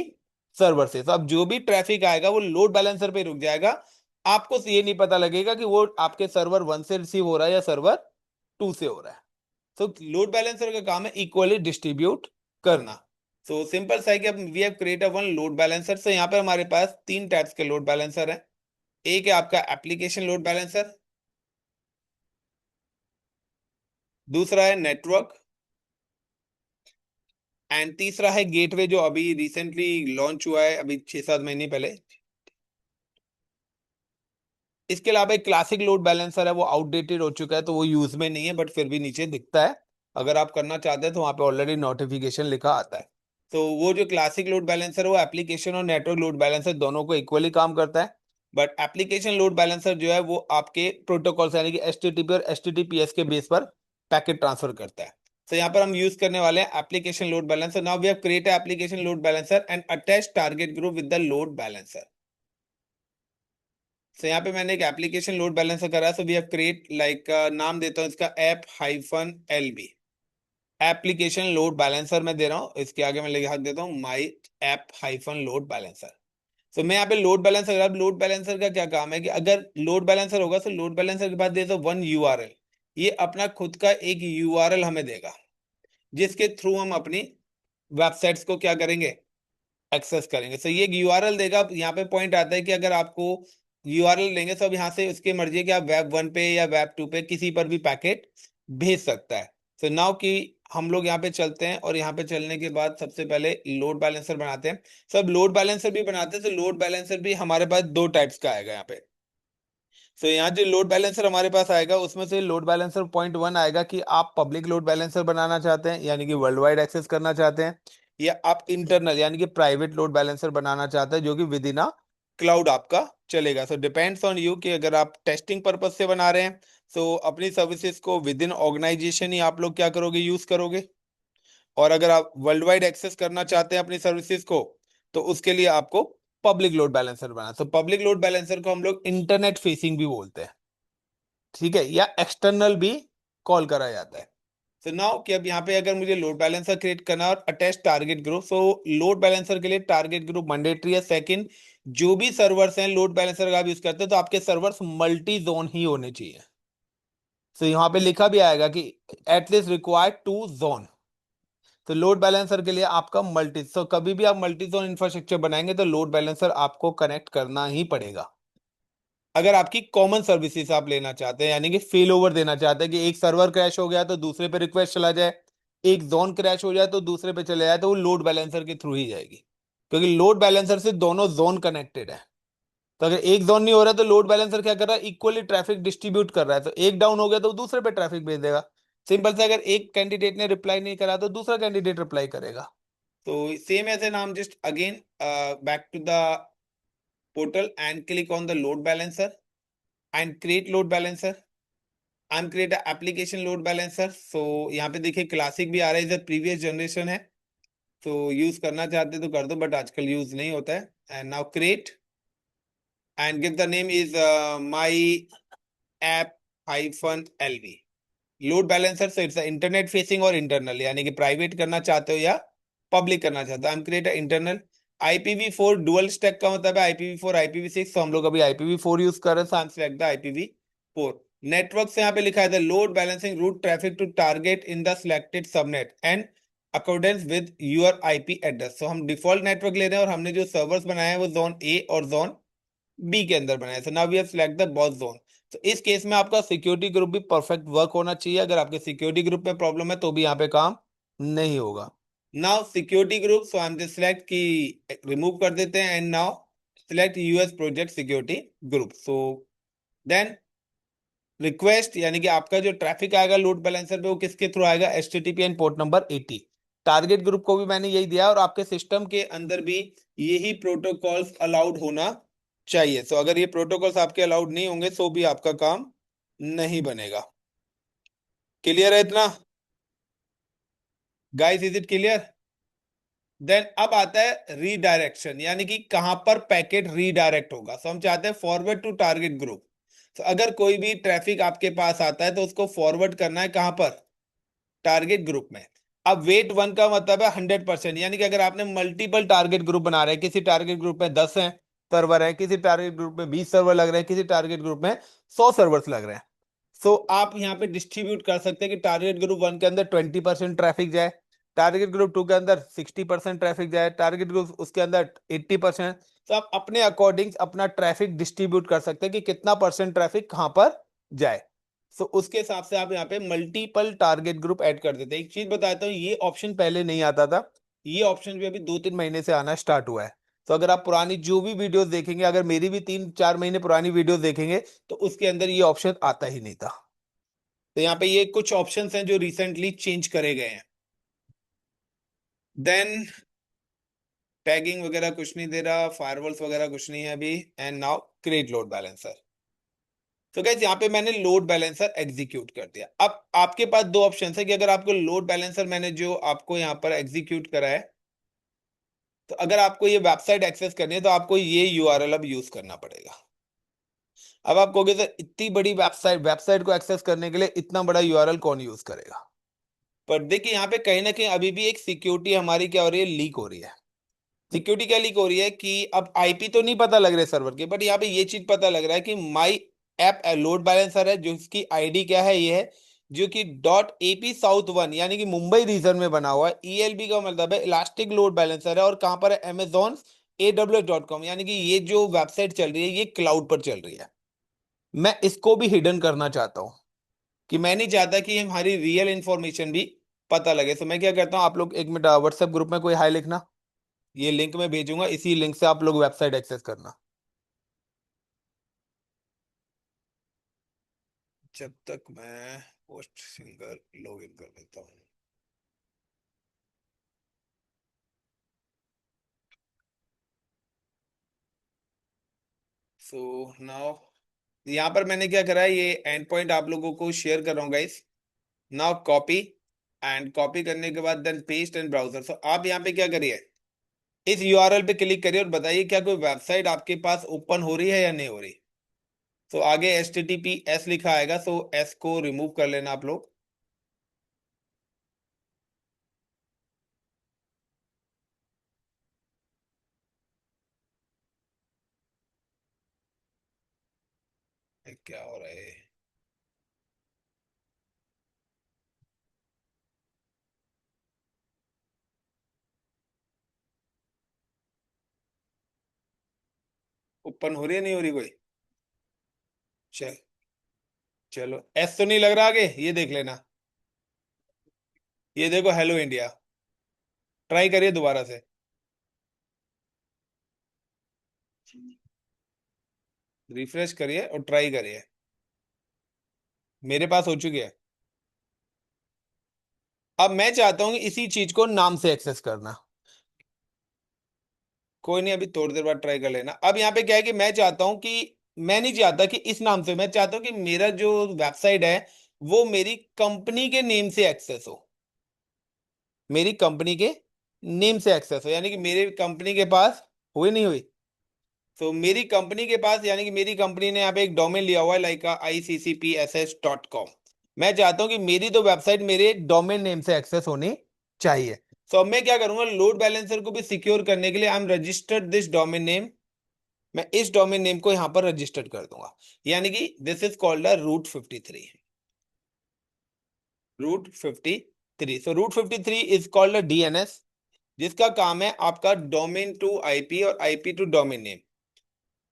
सर्वर से। तो अब जो भी ट्रैफिक आएगा वो लोड बैलेंसर पे रुक जाएगा। आपको ये नहीं पता लगेगा कि वो आपके सर्वर 1 से रिसीव हो रहा है या सर्वर 2 से हो रहा है। तो लोड बैलेंसर का काम है इक्वली डिस्ट्रीब्यूट करना। सो सिंपल सा है कि अब we have created one load balancer. So यहाँ पर हमारे पास 3 टाइप्स के लोड बैलेंसर हैं। एक है आपका एप्लीकेशन लोड बैलेंसर, दूसरा है नेटवर्क एंड तीसरा है गेटवे, जो अभी रिसेंटली लॉन्च हुआ है, अभी 6-7 महीने पहले। इसके अलावा एक क्लासिक लोड बैलेंसर है, वो आउटडेटेड हो चुका है तो वो यूज में नहीं है, बट फिर भी नीचे दिखता है। अगर आप करना चाहते हैं तो वहां पे ऑलरेडी नोटिफिकेशन लिखा आता है। तो वो जो क्लासिक लोड बैलेंसर है वो एप्लीकेशन और नेटवर्क लोड बैलेंसर दोनों को इक्वली काम करता है। बट एप्लीकेशन लोड बैलेंसर जो है वो आपके प्रोटोकॉल से यानी कि एचटीटीपी और एचटीटीपीएस के बेस पर पैकेट ट्रांसफर करता है। तो यहाँ पर हम यूज करने वाले हैं application load balancer. Now we have created application load balancer and attach target group with the load balancer. तो यहाँ पे मैंने एक एप्लीकेशन लोड बैलेंसर करा, so we have create like नाम देता हूँ इसका app-lb। एप्लीकेशन लोड बैलेंसर मैं दे रहा हूँ, इसके आगे मैं लिख देता हूँ माई app-लोड बैलेंसर। तो मैं यहाँ पे लोड बैलेंसर, अब लोड बैलेंसर का क्या काम है कि अगर लोड बैलेंसर होगा तो लोड बैलेंसर के बाद दे दो 1 यूआरएल। ये अपना खुद का एक यूआरएल हमें देगा, जिसके थ्रू हम अपनी वेबसाइट्स को क्या करेंगे, एक्सेस करेंगे। तो ये यूआरएल देगा। यहाँ पे पॉइंट आता है कि अगर आपको यूआरएल लेंगे तो अब यहाँ से उसकी मर्जी है कि आप वेब 1 पे या वेब 2 पे किसी पर भी पैकेट भेज सकता है। सो नाउ कि हम लोग यहाँ पे चलते हैं और यहाँ पे चलने के बाद सबसे पहले लोड बैलेंसर बनाते हैं। सब लोड बैलेंसर भी बनाते हैं, तो लोड बैलेंसर भी हमारे पास दो टाइप्स का आएगा यहाँ पे। तो यहाँ जो लोड बैलेंसर हमारे पास आएगा उसमें से लोड बैलेंसर पॉइंट वन आएगा कि आप पब्लिक लोड बैलेंसर बनाना चाहते हैं यानी कि वर्ल्ड वाइड एक्सेस करना चाहते हैं, या आप इंटरनल यानी कि प्राइवेट लोड बैलेंसर बनाना चाहते हैं जो कि विद इन अ क्लाउड आपका चलेगा। सो डिपेंड्स ऑन यू कि अगर आप टेस्टिंग पर्पज से बना रहे हैं तो अपनी सर्विसेज को विद इन ऑर्गेनाइजेशन ही आप लोग क्या करोगे, यूज करोगे। और अगर आप वर्ल्ड वाइड एक्सेस करना चाहते हैं अपनी सर्विसेज को तो उसके लिए आपको पब्लिक लोड बैलेंसर बनाना। तो पब्लिक लोड बैलेंसर को हम लोग इंटरनेट फेसिंग भी बोलते हैं, ठीक है, या एक्सटर्नल भी कॉल करा जाता है। तो नाउ कि अब यहाँ पे अगर मुझे लोड बैलेंसर क्रिएट करना है और अटैच टारगेट ग्रुप, सो लोड बैलेंसर के लिए टारगेट ग्रुप मैंडेटरी है। सेकंड, जो भी सर्वर्स हैं लोड बैलेंसर का आप यूज करते हैं तो आपके सर्वर्स मल्टी जोन ही होने चाहिए। तो यहाँ पे लिखा भी आएगा कि एटलीस्ट रिक्वायर्ड टू जोन। तो लोड बैलेंसर के लिए आपका मल्टी, तो कभी भी आप मल्टी जोन इंफ्रास्ट्रक्चर बनाएंगे तो लोड बैलेंसर आपको कनेक्ट करना ही पड़ेगा। अगर आपकी कॉमन सर्विसेज आप लेना चाहते हैं यानी कि फेल ओवर देना चाहते हैं कि एक सर्वर क्रैश हो गया तो दूसरे पे रिक्वेस्ट चला जाए, एक जोन क्रैश हो जाए तो दूसरे पे चले जाए, तो वो लोड बैलेंसर के थ्रू ही जाएगी, क्योंकि लोड बैलेंसर से दोनों जोन कनेक्टेड है। तो अगर एक जोन नहीं हो रहा तो लोड बैलेंसर क्या कर रहा है, इक्वली ट्रैफिक डिस्ट्रीब्यूट कर रहा है। तो एक डाउन हो गया तो दूसरे पे ट्रैफिक भेज देगा। सिंपल से, अगर एक कैंडिडेट ने रिप्लाई नहीं करा तो दूसरा कैंडिडेट रिप्लाई करेगा। तो सेम एज एन नाम, just again back to the portal and click on the load balancer and create load balancer and create a application load balancer। so यहाँ पे देखिए क्लासिक भी आ रहा है, इधर प्रीवियस जनरेशन है, तो यूज करना चाहते तो कर दो बट आजकल यूज नहीं होता है। And now create and give the name is my app hyphen LB load balancer. So it's internet facing और इंटरनल यानी कि प्राइवेट करना चाहते हो या पब्लिक करना चाहते हो। I am create internal. IPv4 dual stack का मतलब है IPv4 IPv6, तो हम लोग अभी IPv4 यूज कर रहे हैं, so I'm select the IPv4। Network से यहाँ पे लिखा है the load balancing route traffic to target in the selected subnet and accordance with your IP address. तो हम डिफॉल्ट नेटवर्क ले रहे हैं और हमने जो सर्वर्स बनाए हैं वो जोन ए और जोन बी के अंदर बनाया। So now we have select the both zone. तो इस केस में आपका सिक्योरिटी ग्रुप भी परफेक्ट वर्क होना चाहिए। अगर आपके सिक्योरिटी ग्रुप में प्रॉब्लम है तो भी यहाँ पे काम नहीं होगा। Now security group, so I am just select की रिमूव कर देते हैं and now select us project security group. So then request यानी कि आपका जो ट्रैफिक आएगा लोड बैलेंसर पे वो किसके थ्रू आएगा, HTTP and port number 80। Target group को भी मैंने यही दिया और आपके सिस्टम के अंदर भी यही प्रोटोकॉल्स अलाउड होना चाहिए। सो अगर ये प्रोटोकॉल्स आपके अलाउड नहीं होंगे तो भी आपका काम नहीं बनेगा। क्लियर है इतना guys, is it clear? Then अब आता है रीडायरेक्शन यानी कि कहां पर पैकेट रीडायरेक्ट होगा। तो हम चाहते हैं फॉरवर्ड टू टारगेट ग्रुप। तो अगर कोई भी ट्रैफिक आपके पास आता है तो उसको फॉरवर्ड करना है कहां पर, टारगेट ग्रुप में। अब वेट वन का मतलब है 100%, यानी कि अगर आपने मल्टीपल टारगेट ग्रुप बना रहे हैं, किसी टारगेट ग्रुप में 10 हैं सर्वर है, किसी टारगेट ग्रुप में 20 सर्वर लग रहे हैं, किसी टारगेट ग्रुप में 100 सर्वर्स लग रहे हैं, सो आप यहाँ पे डिस्ट्रीब्यूट कर सकते हैं कि टारगेट ग्रुप वन के अंदर 20% ट्रैफिक जाए, टारगेट ग्रुप टू के अंदर 60% ट्रैफिक जाए, टारगेट ग्रुप उसके अंदर 80%। तो आप अपने अकॉर्डिंग अपना ट्रैफिक डिस्ट्रीब्यूट कर सकते हैं कि कितना परसेंट ट्रैफिक कहां पर जाए। सो उसके हिसाब से आप यहाँ पे मल्टीपल टारगेट ग्रुप ऐड कर देते हैं। एक चीज बताता हूँ, ये ऑप्शन पहले नहीं आता था, ये ऑप्शन भी अभी 2-3 महीने से आना स्टार्ट हुआ है। तो अगर आप पुरानी जो भी वीडियोस देखेंगे, अगर मेरी भी 3-4 महीने पुरानी वीडियोस देखेंगे तो उसके अंदर ये ऑप्शन आता ही नहीं था। तो यहाँ पे ये कुछ ऑप्शंस हैं जो रिसेंटली चेंज करे गए हैं। देन टैगिंग वगैरह कुछ नहीं दे रहा, फायरवॉल्स वगैरह कुछ नहीं है अभी। And now create load balancer. तो गाइस यहाँ पे मैंने लोड बैलेंसर एग्जीक्यूट कर दिया। अब आपके पास दो ऑप्शन है कि अगर आपको लोड बैलेंसर मैंने जो आपको यहाँ पर एग्जीक्यूट करा है, तो अगर आपको ये वेबसाइट एक्सेस करनी है तो आपको ये URL अब यूज करना पड़ेगा। अब आप कहोगे सर इतनी बड़ी वेबसाइट को एक्सेस करने के लिए इतना बड़ा URL कौन यूज करेगा? पर देखिए यहाँ पे कहीं ना कहीं अभी भी एक सिक्योरिटी हमारी क्या हो रही है, लीक हो रही है। सिक्योरिटी क्या लीक हो रही है कि अब IP तो नहीं पता लग रहे सर्वर के, बट यहाँ पे ये चीज पता लग रहा है कि माई ऐप लोड बैलेंसर है जो इसकी ID क्या है, ये है जो कि .AP South 1 यानी कि मुंबई रीजन में बना हुआ है। ELB का मतलब है इलास्टिक लोड बैलेंसर है और कहां पर है, Amazon AWS.com, यानी कि ये जो वेबसाइट चल रही है ये क्लाउड पर चल रही है। मैं इसको भी हिडन करना चाहता हूँ कि मैं नहीं चाहता कि हमारी रियल इंफॉर्मेशन भी पता लगे। तो मैं क्या करता हूँ, आप लोग एक मिनट व्हाट्सएप ग्रुप में कोई हाई लिखना, ये लिंक मैं भेजूंगा, इसी लिंक से आप लोग वेबसाइट एक्सेस करना। जब तक मैं पोस्ट सिंगर लॉग इन कर लेता हूँ। सो नाउ यहाँ पर मैंने क्या करा है, ये एंड पॉइंट आप लोगों को शेयर कर रहा हूँ guys. Now copy, and copy करने के बाद देन पेस्ट एंड ब्राउजर। सो आप यहाँ पे क्या करिए, इस यूआरएल पे क्लिक करिए और बताइए क्या कोई वेबसाइट आपके पास ओपन हो रही है या नहीं हो रही। तो आगे HTTPS लिखा आएगा, सो एस को रिमूव कर लेना आप लोग। क्या हो रहा है, ओपन हो रही है नहीं हो रही कोई। चल, चलो एस तो नहीं लग रहा आगे, ये देख लेना। ये देखो हेलो इंडिया, ट्राई करिए दोबारा से। रिफ्रेश करिए और ट्राई करिए। मेरे पास हो चुकी है। अब मैं चाहता हूँ कि इसी चीज को नाम से एक्सेस करना। कोई नहीं, अभी थोड़ी देर बाद ट्राई कर लेना। अब यहाँ पे क्या है कि मैं चाहता हूँ कि मैं नहीं चाहता कि इस नाम से, मैं चाहता हूँ कि मेरा जो वेबसाइट है वो मेरी कंपनी के नेम से एक्सेस हो। मेरी कंपनी के नेम से एक्सेस हो, यानी कि मेरे कंपनी के पास हुई नहीं हुई। तो मेरी कंपनी के पास, यानी कि मेरी कंपनी ने यहाँ पे एक डोमेन लिया हुआ है लाइक ICCPSS.com। मैं चाहता हूँ कि मेरी तो वेबसाइट मेरे डोमेन नेम से एक्सेस होनी चाहिए। तो अब मैं क्या करूंगा, लोड बैलेंसर को भी सिक्योर करने के लिए I am registered this domain name. मैं इस डोमेन नेम को यहां पर रजिस्टर्ड कर दूंगा, यानी कि this is called route 53। Route 53, so route 53 is called DNS, जिसका काम है आपका डोमेन टू आईपी और आईपी टू डोमेन नेम।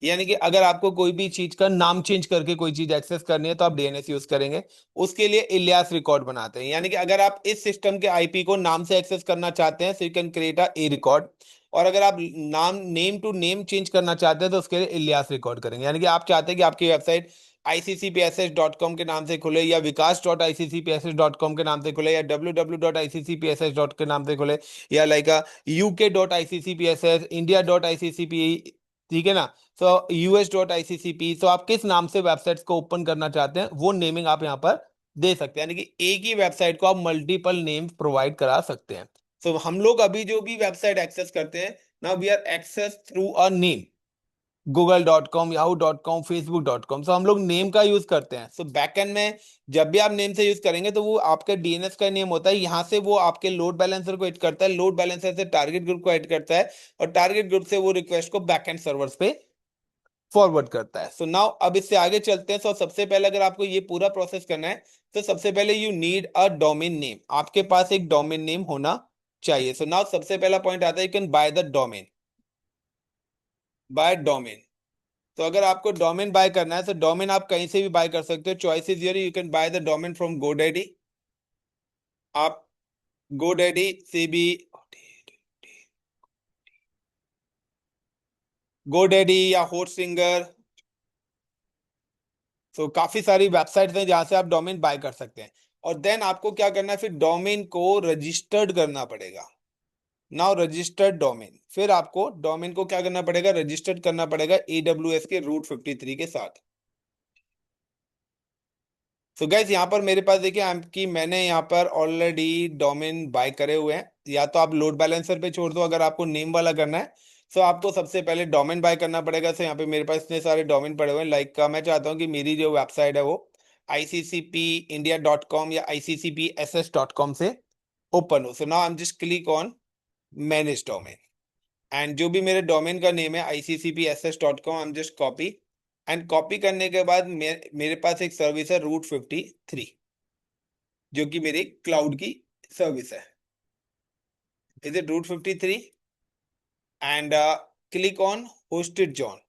यानी कि अगर आपको कोई भी चीज का नाम चेंज करके कोई चीज एक्सेस करनी है तो आप DNS यूज करेंगे। उसके लिए इलियास रिकॉर्ड बनाते हैं, यानी कि अगर आप इस सिस्टम के आईपी को नाम से एक्सेस करना चाहते हैं, so you can create a record. और अगर आप नाम नेम टू नेम चेंज करना चाहते हैं तो उसके लिए इलियास रिकॉर्ड करेंगे। यानी कि आप चाहते हैं कि आपकी वेबसाइट ICCPSS.com के नाम से खुले, या vikas.ICCPSS.com के नाम से खुले, या www.ICCPSS के नाम से खुले, या लाइक UK.ICCPSS, India.ICCP, ठीक है ना। तो US.ICCP, तो आप किस नाम से वेबसाइट्स को ओपन करना चाहते हैं वो नेमिंग आप यहाँ पर दे सकते हैं, यानी कि एक ही वेबसाइट को आप मल्टीपल नेम प्रोवाइड करा सकते हैं। तो हम लोग अभी जो भी वेबसाइट एक्सेस करते हैं, now we are access through a name. google.com, yahoo.com, facebook.com, तो हम लोग नेम का यूज करते हैं। सो बैकएंड में जब भी आप नेम से यूज करेंगे तो वो आपके DNS का नेम होता है, यहाँ से वो आपके लोड बैलेंसर को एड करता है, लोड बैलेंसर से टारगेट ग्रुप को एड करता है, और टारगेट ग्रुप से वो रिक्वेस्ट को बैकएंड सर्वर्स पे फॉरवर्ड करता है। सो नाउ अब इससे आगे चलते हैं। सो सबसे पहले अगर आपको ये पूरा प्रोसेस करना है तो सबसे पहले you need a domain name, आपके पास एक डोमेन नेम होना चाहिए। सो नाउ सबसे पहला पॉइंट आता है, you can buy the domain, buy domain. तो अगर आपको डोमेन बाय करना है तो डोमेन आप कहीं से भी बाय कर सकते हो, choice is your. You can buy the domain from GoDaddy। आप GoDaddy से भी, GoDaddy या होस्टिंगर, तो काफी सारी वेबसाइट्स हैं जहां से आप डोमेन बाय कर सकते हैं। और देन आपको क्या करना है, फिर डोमेन को रजिस्टर्ड करना पड़ेगा। नाउ रजिस्टर्ड डोमेन, फिर आपको डोमेन को क्या करना पड़ेगा, रजिस्टर्ड करना पड़ेगा AWS के रूट 53 के साथ। तो गैस यहाँ पर मेरे पास देखिए कि मैंने यहाँ पर ऑलरेडी डोमेन बाय करे हुए हैं। या तो आप लोड बैलेंसर पे छोड़ दो, अगर आपको नेम वाला करना है तो आपको सबसे पहले डोमेन बाय करना पड़ेगा। तो यहाँ पे मेरे पास इतने सारे डोमेन पड़े हुए हैं, लाइक का मैं चाहता हूँ कि मेरी जो वेबसाइट है वो ICCPindia.com या ICCPSS.com से ओपन हो। So now I am just click on manage domain, and जो भी मेरे डोमेन का नेम है ICCPSS.com, I am just copy. And copy करने के बाद मेरे पास एक सर्विस है रूट 53, जो कि मेरी क्लाउड की सर्विस है। Is it route 53, and click on hosted zone.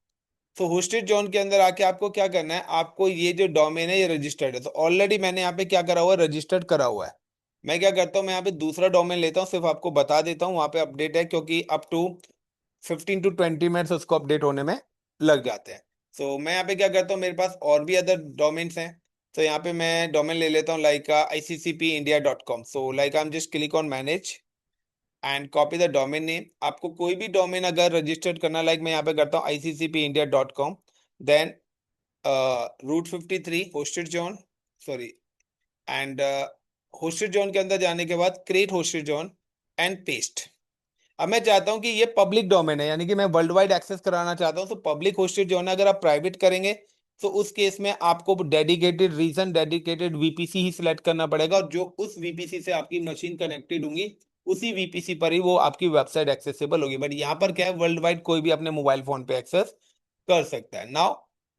तो होस्टेड जोन के अंदर आके आपको क्या करना है, आपको ये जो डोमेन है ये रजिस्टर्ड है, तो ऑलरेडी मैंने यहाँ पे क्या करा हुआ है, रजिस्टर्ड करा हुआ है। मैं क्या करता हूँ, मैं यहाँ पे दूसरा डोमेन लेता हूँ, सिर्फ आपको बता देता हूँ, वहां पे अपडेट है, क्योंकि अप टू 15 to 20 मिनट्स उसको अपडेट होने में लग जाते हैं। सो मैं यहाँ पे क्या करता हूँ, मेरे पास और भी अदर डोमेन्स हैं। तो यहाँ पे मैं डोमेन ले लेता हूँ like iccpindia.com। So like I am just click on manage and copy the domain name. आपको कोई भी डोमेन अगर रजिस्टर्ड करना, लाइक मैं यहाँ पे करता हूँ iccpindia.com, then route 53 hosted zone, sorry, and hosted zone के अंदर जाने के बाद create hosted zone and paste. अब मैं चाहता हूं कि ये पब्लिक डोमेन है, यानी कि मैं वर्ल्ड वाइड एक्सेस कराना चाहता हूं, तो पब्लिक होस्टेड जोन है। अगर आप प्राइवेट करेंगे तो उस केस में आपको डेडिकेटेड रीजन, डेडिकेटेड वीपीसी ही सिलेक्ट करना पड़ेगा, और जो उस वीपीसी से आपकी मशीन कनेक्टेड होंगी उसी वीपीसी पर ही वो आपकी वेबसाइट एक्सेसिबल होगी। बट यहाँ पर क्या है, वर्ल्ड वाइड कोई भी अपने मोबाइल फोन पे एक्सेस कर सकता है। Now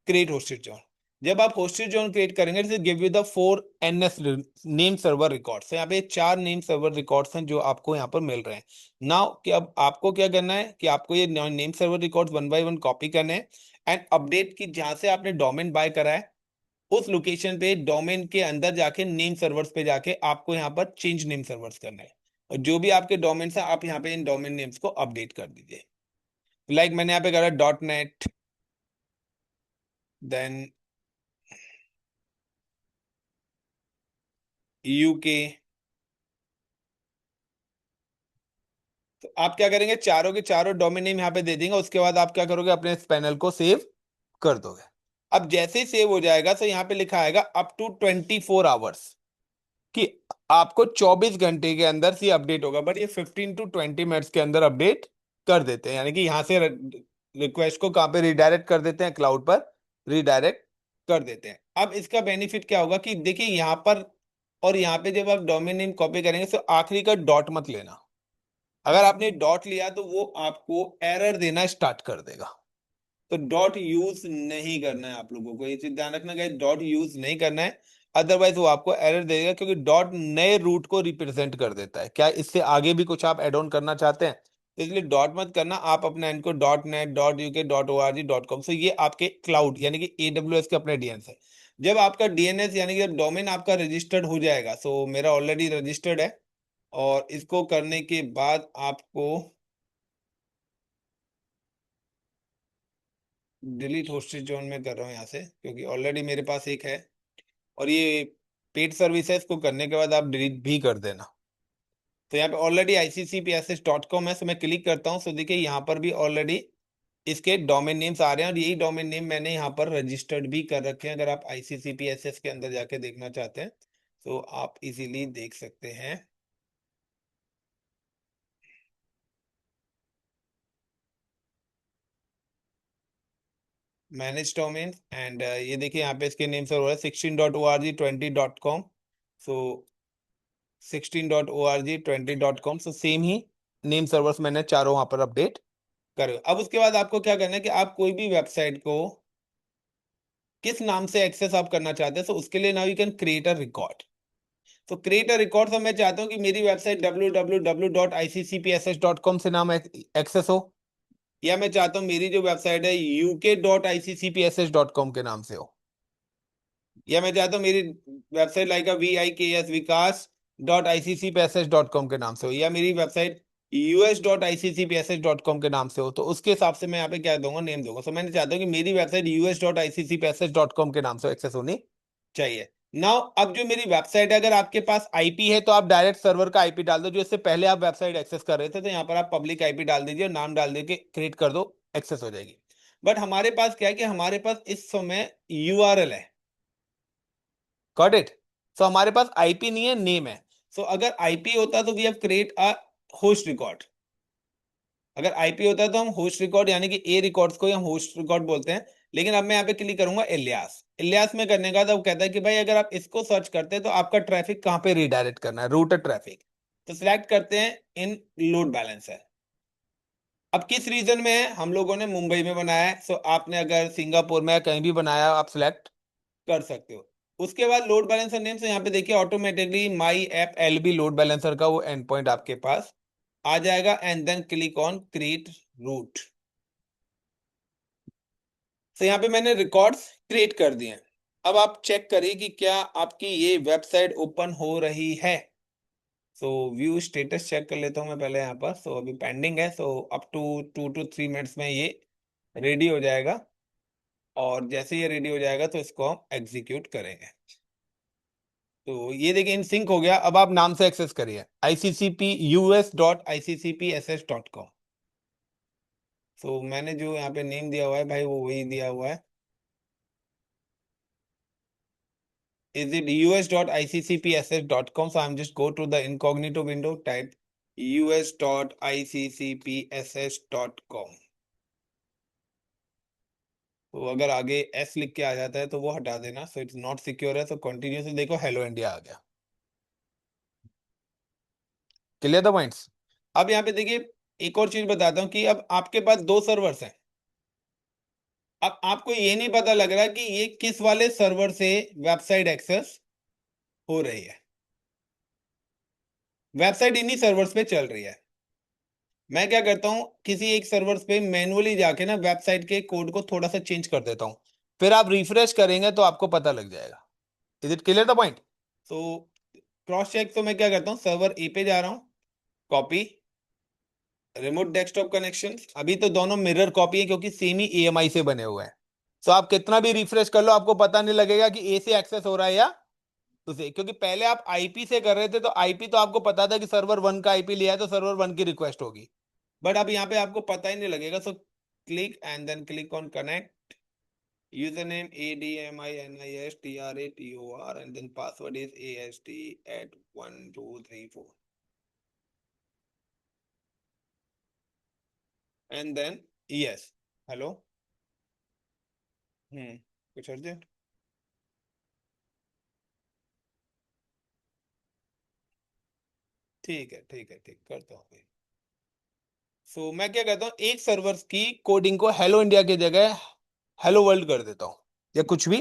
create hosted zone. जब आप होस्टेड जोन क्रिएट करेंगे तो give you the 4 NS name server records. यहाँ पे 4 नेम सर्वर रिकॉर्ड्स हैं जो आपको यहाँ पर मिल रहे हैं। नाउ कि अब आपको क्या करना है कि आपको ये name server records 1 by 1 copy करने हैं, एंड अपडेट की जहां से आपने डोमेन बाय करा है उस लोकेशन पे डोमेन के अंदर जाके नेम सर्वर्स पे जाके आपको यहाँ पर चेंज नेम सर्वर्स करना है, और जो भी आपके डोमेन है आप यहाँ पे इन डोमेन नेम्स को अपडेट कर दीजिए। लाइक मैंने यहाँ पे करा .net, देन UK। तो आप क्या करेंगे, चारों के चारों डोमेन नेम यहाँ पे दे देंगे, उसके बाद आप क्या करोगे, अपने इस पैनल को सेव कर दोगे। अब जैसे ही सेव हो जाएगा तो यहाँ पे लिखा आएगा अप टू 24 आवर्स, कि आपको 24 घंटे के अंदर से अपडेट होगा। बट ये 15 to 20 मिनट्स के अंदर अपडेट कर देते हैं, यानी कि यहाँ से रिक्वेस्ट को कहाँ पे रिडायरेक्ट कर देते हैं, क्लाउड पर रिडायरेक्ट कर देते हैं। अब इसका बेनिफिट क्या होगा कि देखिए यहाँ पर और यहाँ पे जब आप डोमेन नेम कॉपी करेंगे तो आखिरी का डॉट मत लेना। अगर आपने डॉट लिया तो वो आपको एरर देना स्टार्ट कर देगा। तो डॉट यूज नहीं करना है आप लोगों को, ये चीज ध्यान रखना, डॉट यूज नहीं करना है, अदरवाइज वो आपको एरर देगा, क्योंकि डॉट नए रूट को रिप्रेजेंट कर देता है। क्या इससे आगे भी कुछ आप एड ऑन करना चाहते हैं, तो इसलिए डॉट मत करना। आप अपने एंड को .net .uk .org.com से, ये आपके क्लाउड यानी कि AWS के अपने डीएनएस है। जब आपका डीएनएस यानी कि जब डोमेन आपका रजिस्टर्ड हो जाएगा, सो मेरा ऑलरेडी रजिस्टर्ड है, और इसको करने के बाद आपको डिलीट होस्टेड जोन में कर रहा हूँ यहाँ से, क्योंकि ऑलरेडी मेरे पास एक है, और ये पेड सर्विस है, इसको करने के बाद आप डिलीट भी कर देना। तो यहाँ पे ऑलरेडी iccpss.com है, सो मैं क्लिक करता हूँ। सो देखिए यहाँ पर भी ऑलरेडी इसके डोमेन नेम्स आ रहे हैं, और यही डोमेन नेम मैंने यहाँ पर रजिस्टर्ड भी कर रखे हैं। अगर आप iccpss के अंदर जाके देखना चाहते हैं तो आप इजीली देख सकते हैं। मैनेज डोमेन, एंड ये देखिए यहाँ पे इसके नेम सर्वर है 16.org 20.com। सो 16.org 20.com, सो सेम ही नेम सर्वर्स मैंने चारों वहां पर अपडेट करे। अब उसके बाद आपको क्या करना है कि आप कोई भी वेबसाइट को किस नाम से एक्सेस आप करना चाहते हैं, तो उसके लिए now you can create a record. तो क्रिएट अ रिकॉर्ड, तो मैं चाहता हूँ कि मेरी वेबसाइट www.iccpss.com से नाम एक्सेस हो, या मैं चाहता हूँ मेरी जो वेबसाइट है uk.iccpss.com के नाम से हो, या मैं चाहता हूँ मेरी वेबसाइट लाइक VIKS vikas.iccpss.com के नाम से हो, या मेरी वेबसाइट us.iccpss.com के नाम से हो। तो उसके हिसाब से मैं यहाँ पे क्या दूंगा, नेम दूंगा। तो मैंने चाहता हूँ कि मेरी वेबसाइट us.iccpss.com के नाम से एक्सेस होनी चाहिए। नाउ अब जो मेरी वेबसाइट है, अगर आपके पास आईपी है तो आप डायरेक्ट सर्वर का आईपी डाल दो, जो इससे पहले आप वेबसाइट एक्सेस कर रहे थे, तो यहाँ पर आप पब्लिक आईपी डाल दीजिए, नाम डाल दे के क्रिएट कर दो, एक्सेस हो जाएगी। बट हमारे पास क्या है कि हमारे पास इस समय यूआरएल है, गॉट इट। सो हमारे पास आईपी नहीं है, नेम है। सो अगर आईपी होता तो we have create a host record. अगर आईपी होता तो हम होस्ट रिकॉर्ड यानी कि ए रिकॉर्ड्स को हम होस्ट रिकॉर्ड बोलते हैं। लेकिन अब मैं यहाँ पे क्लिक करूंगा इलियास, इलियास में करने का तो वो कहता है कि भाई अगर आप इसको सर्च करते हैं तो आपका ट्रैफिक कहाँ पे रिडायरेक्ट करना है, रूटेड ट्रैफिक। तो सिलेक्ट करते हैं इन लोड बैलेंसर। अब किस रीजन में है, हम लोगों ने मुंबई में बनाया है, सो आपने अगर सिंगापुर में या कहीं भी बनाया आप सिलेक्ट कर सकते हो। उसके बाद लोड बैलेंसर नेम से यहाँ पे देखिए automatically my app LB load balancer का वो एंड पॉइंट आपके पास आ जाएगा, and then click on create route. तो यहाँ पे मैंने रिकॉर्ड्स क्रिएट कर दिए हैं। अब आप चेक करिए कि क्या आपकी ये वेबसाइट ओपन हो रही है। सो व्यू स्टेटस चेक कर लेता हूँ मैं पहले यहाँ पर। सो अभी पेंडिंग है, so up to 2 to 3 minutes में ये रेडी हो जाएगा, और जैसे ये रेडी हो जाएगा तो इसको हम एग्जीक्यूट करेंगे। तो ये देखिए इन सिंक हो गया। अब आप नाम से एक्सेस करिए iccpus.iccpss.com। तो मैंने जो यहाँ पे नेम दिया हुआ है भाई, वो वही दिया हुआ है। Is it us.iccpss.com? So I'm just go to the incognito window, type us.iccpss.com। तो अगर आगे एस लिख के आ जाता है तो वो हटा देना। सो इट्स नॉट सिक्योर है, तो कंटिन्यू से देखो, हेलो इंडिया आ गया। Clear the points. अब यहाँ पे देखिए एक और चीज बताता हूँ कि अब आपके पास 2 सर्वर्स हैं। अब आपको ये नहीं पता लग रहा कि ये किस वाले सर्वर से वेबसाइट एक्सेस हो रही है। वेबसाइट इन्हीं सर्वर्स पे चल रही है। मैं क्या करता हूँ, किसी एक सर्वर पे मैनुअली जाके ना वेबसाइट के कोड को थोड़ा सा चेंज कर देता हूँ, फिर आप रिफ्रेश करेंगे तो आपको पता लग जाएगा। Is it clear the point? तो क्रॉस चेक, तो मैं क्या करता हूँ, सर्वर ए पे जा रहा हूँ, कॉपी, रिमोट डेस्कटॉप कनेक्शन। अभी तो दोनों मिरर कॉपी है क्योंकि सेम ही एएमआई से बने हुए हैं। तो आप कितना भी रिफ्रेश कर लो आपको पता नहीं लगेगा कि ए से एक्सेस हो रहा है या उसे, क्योंकि पहले आप आईपी से कर रहे थे तो आईपी तो आपको पता था कि सर्वर 1 का आईपी लिया है तो सर्वर 1 की रिक्वेस्ट होगी। बट अब यहाँ पे आपको पता ही नहीं लगेगा। So click and then click on connect, username ADMINISTRATOR and then password is AST@1234 and then yes। Hello. कुछ अर्जेंट? ठीक है ठीक है, ठीक करता हूँ भाई। सो मैं क्या करता हूँ, एक सर्वर की कोडिंग को हेलो इंडिया की जगह हेलो वर्ल्ड कर देता हूँ, या कुछ भी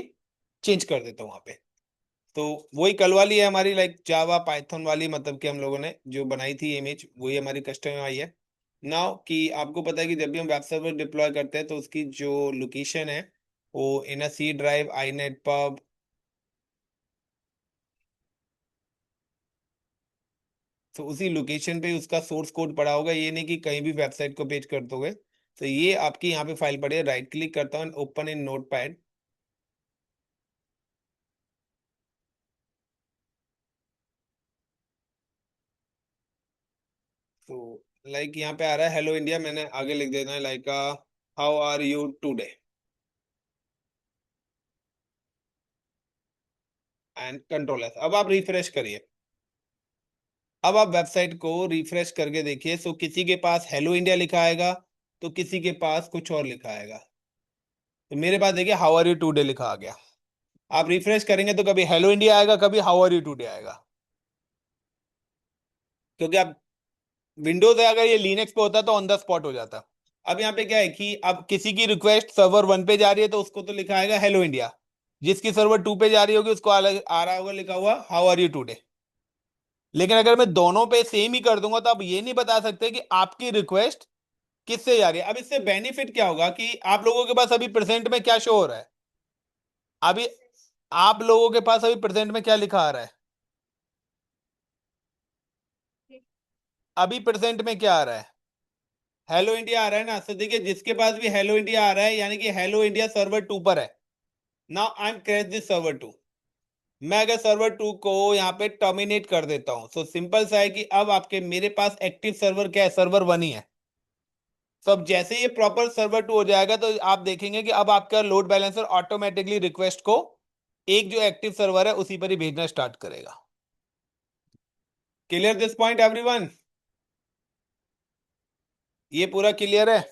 चेंज कर देता हूँ वहां पे। तो वही कल वाली है हमारी, लाइक जावा पाइथन वाली, मतलब कि हम लोगों ने जो बनाई थी इमेज वही हमारी कस्टम में आई है। नाउ कि आपको पता है कि जब भी हम वेब सर्वर डिप्लॉय करते हैं तो उसकी जो लोकेशन है वो इन अ सी ड्राइव, आईनेट पब, तो उसी लोकेशन पे उसका सोर्स कोड पड़ा होगा। ये नहीं कि कहीं भी वेबसाइट को पेज कर दोगे। तो ये आपकी यहाँ पे फाइल पड़ी है। राइट क्लिक करता हूँ, ओपन इन नोटपैड। तो लाइक यहाँ पे आ रहा है हेलो इंडिया, मैंने आगे लिख देना है like how are you today and control S. अब आप रिफ्रेश करिए। अब आप वेबसाइट को रिफ्रेश करके देखिए, सो किसी के पास हेलो इंडिया लिखा आएगा तो किसी के पास कुछ और लिखा आएगा। तो मेरे पास देखिए हाउ आर यू टुडे लिखा आ गया। आप रिफ्रेश करेंगे तो कभी हेलो इंडिया आएगा, कभी हाउ आर यू टुडे आएगा। क्योंकि आप विंडोज है, अगर ये लिनक्स पे होता तो ऑन द स्पॉट हो जाता। अब यहाँ पे क्या है कि अब किसी की रिक्वेस्ट सर्वर 1 पे जा रही है तो उसको तो लिखा आएगा हेलो इंडिया, जिसकी सर्वर 2 पे जा रही होगी उसको अलग आ रहा होगा लिखा हुआ हाउ आर यू टुडे। लेकिन अगर मैं दोनों पे सेम ही कर दूंगा तो आप ये नहीं बता सकते कि आपकी रिक्वेस्ट किससे जा रही है। अब इससे बेनिफिट क्या होगा कि आप लोगों के पास अभी प्रेजेंट में क्या शो हो रहा है। अभी आप लोगों के पास अभी प्रेजेंट में क्या लिखा आ रहा है, अभी प्रेजेंट में क्या आ रहा है, हेलो इंडिया आ रहा है ना। तो देखिए जिसके पास भी हेलो इंडिया आ रहा है यानी कि हेलो इंडिया सर्वर 2 पर है। Now I M crash this server 2। मैं अगर सर्वर 2 को यहाँ पे टर्मिनेट कर देता हूं, तो सिंपल सा है कि अब आपके मेरे पास एक्टिव सर्वर क्या है, सर्वर 1 ही है। तो अब जैसे ये प्रॉपर सर्वर 2 हो जाएगा तो आप देखेंगे कि अब आपका लोड बैलेंसर ऑटोमेटिकली रिक्वेस्ट को एक जो एक्टिव सर्वर है उसी पर ही भेजना स्टार्ट करेगा। Clear this point everyone? ये पूरा क्लियर है।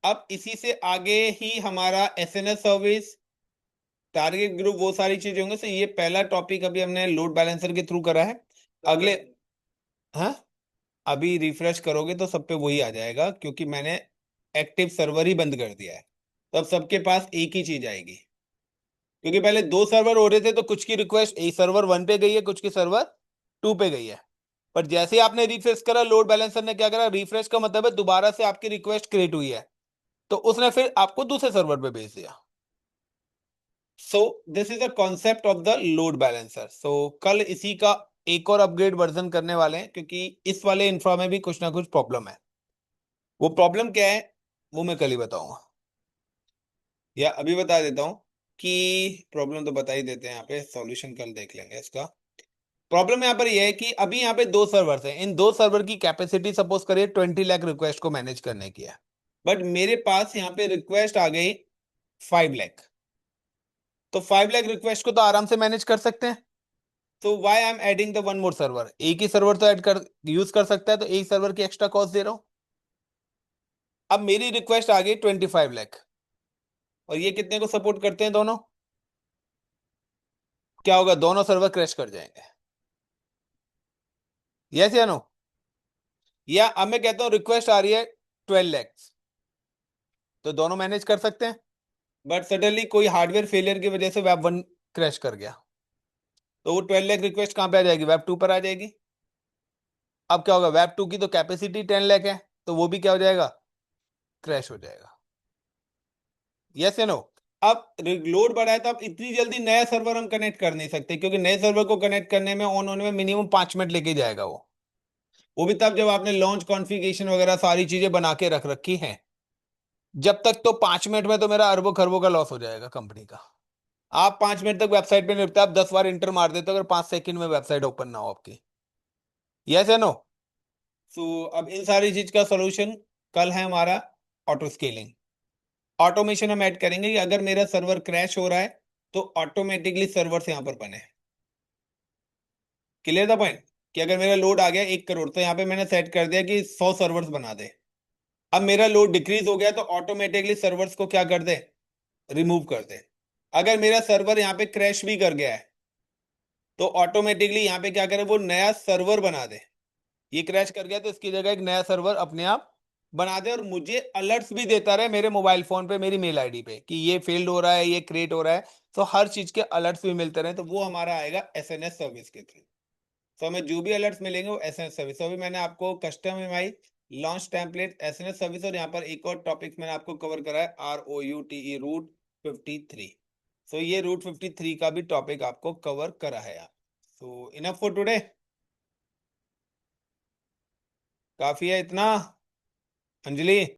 अब इसी से आगे ही हमारा एसएनएस सर्विस, टारगेट ग्रुप, वो सारी चीजें होंगे। तो ये पहला टॉपिक अभी हमने लोड बैलेंसर के थ्रू करा है। अगले, हाँ, अभी रिफ्रेश करोगे तो सब पे वही आ जाएगा क्योंकि मैंने एक्टिव सर्वर ही बंद कर दिया है। तो अब सबके पास एक ही चीज आएगी, क्योंकि पहले 2 सर्वर हो रहे थे तो कुछ की रिक्वेस्ट एक सर्वर 1 पे गई है, कुछ की सर्वर 2 पे गई है। पर जैसे ही आपने रिफ्रेश करा, लोड बैलेंसर ने क्या करा, रिफ्रेश का मतलब है दोबारा से आपकी रिक्वेस्ट क्रिएट हुई है। तो उसने फिर आपको दूसरे सर्वर पे भेज दिया। So this is the concept of the load balancer. So कल इसी का एक और अपग्रेड वर्जन करने वाले हैं, क्योंकि इस वाले इंफ्रा में भी कुछ ना कुछ प्रॉब्लम है। वो प्रॉब्लम क्या है वो मैं कल ही बताऊंगा, या अभी बता देता हूं कि प्रॉब्लम तो बता ही देते हैं, यहाँ पे सॉल्यूशन कल देख लेंगे इसका। प्रॉब्लम यहाँ पर यह है कि अभी यहाँ पे दो सर्वर्स हैं, इन दो सर्वर की कैपेसिटी सपोज करिए 20 लाख रिक्वेस्ट को मैनेज करने की है, बट मेरे पास यहाँ पे रिक्वेस्ट आ गई 5 लाख। तो 5 लाख रिक्वेस्ट को तो आराम से मैनेज कर सकते हैं, तो why I am adding the one more server. एक ही सर्वर तो ऐड कर यूज कर सकता है, तो एक सर्वर की एक्स्ट्रा कॉस्ट दे रहा हूं। अब मेरी रिक्वेस्ट आ गई 25 लाख, और ये कितने को सपोर्ट करते हैं दोनों? क्या होगा, दोनों सर्वर क्रैश कर जाएंगे। यस या नो? या अब मैं कहता हूं रिक्वेस्ट आ रही है 12 लाख, तो दोनों मैनेज कर सकते हैं, बट सडनली कोई हार्डवेयर फेलियर की वजह से वेब 1 क्रैश कर गया, तो वो 12 लाख रिक्वेस्ट कहां पे आ जाएगी, वेब 2 पर आ जाएगी। अब क्या होगा, वेब 2 की तो कैपेसिटी 10 लाख है, तो वो भी क्या हो जाएगा, क्रैश हो जाएगा। यस या नो? अब लोड बढ़ा है, तो अब इतनी जल्दी नया सर्वर हम कनेक्ट कर नहीं सकते, क्योंकि नए सर्वर को कनेक्ट करने में ऑन होने में मिनिमम 5 मिनट लेके जाएगा वो भी तब जब आपने लॉन्च कॉन्फ़िगरेशन वगैरह सारी चीजें बना के रख रखी हैं। जब तक तो 5 मिनट में तो मेरा अरबों खरबों का लॉस हो जाएगा कंपनी का। आप 5 मिनट तक वेबसाइट पे नहीं रुकते, आप 10 बार इंटर मार देते हो अगर 5 सेकंड में वेबसाइट ओपन ना हो आपकी। यस या नो? सो अब इन सारी चीज का सोल्यूशन कल है हमारा ऑटो स्केलिंग। ऑटोमेशन हम ऐड करेंगे कि अगर मेरा सर्वर क्रैश हो रहा है तो ऑटोमेटिकली सर्वर्स यहां पर बने। Clear the point? कि अगर मेरा लोड आ गया 1 करोड़, तो यहाँ पे मैंने सेट कर दिया कि 100 सर्वर्स बना दे। अब मेरा लोड डिक्रीज हो गया तो ऑटोमेटिकली सर्वर्स को क्या कर दे, रिमूव कर दे। अगर मेरा सर्वर यहाँ पे क्रैश भी कर गया है तो ऑटोमेटिकली यहाँ पे क्या करे, वो नया सर्वर बना दे। ये क्रैश कर गया तो इसकी जगह एक नया सर्वर अपने आप बना दे, और मुझे अलर्ट्स भी देता रहे मेरे मोबाइल फोन पे, मेरी मेल आईडी पे, कि ये फेल्ड हो रहा है, ये क्रिएट हो रहा है। तो हर चीज के अलर्ट्स भी मिलते रहे, तो वो हमारा आएगा एसएनएस सर्विस के थ्रू। तो हमें जो भी अलर्ट्स मिलेंगे वो एसएनएस सर्विस। तो अभी मैंने आपको custom MI, launch template, SNS service, और यहाँ पर एक और टॉपिक मैंने आपको कवर करा है ROUTE, रूट 53। सो ये रूट 53 का भी टॉपिक आपको कवर करा है यहाँ। सो इनफ फॉर टुडे, काफी है इतना। अंजलि।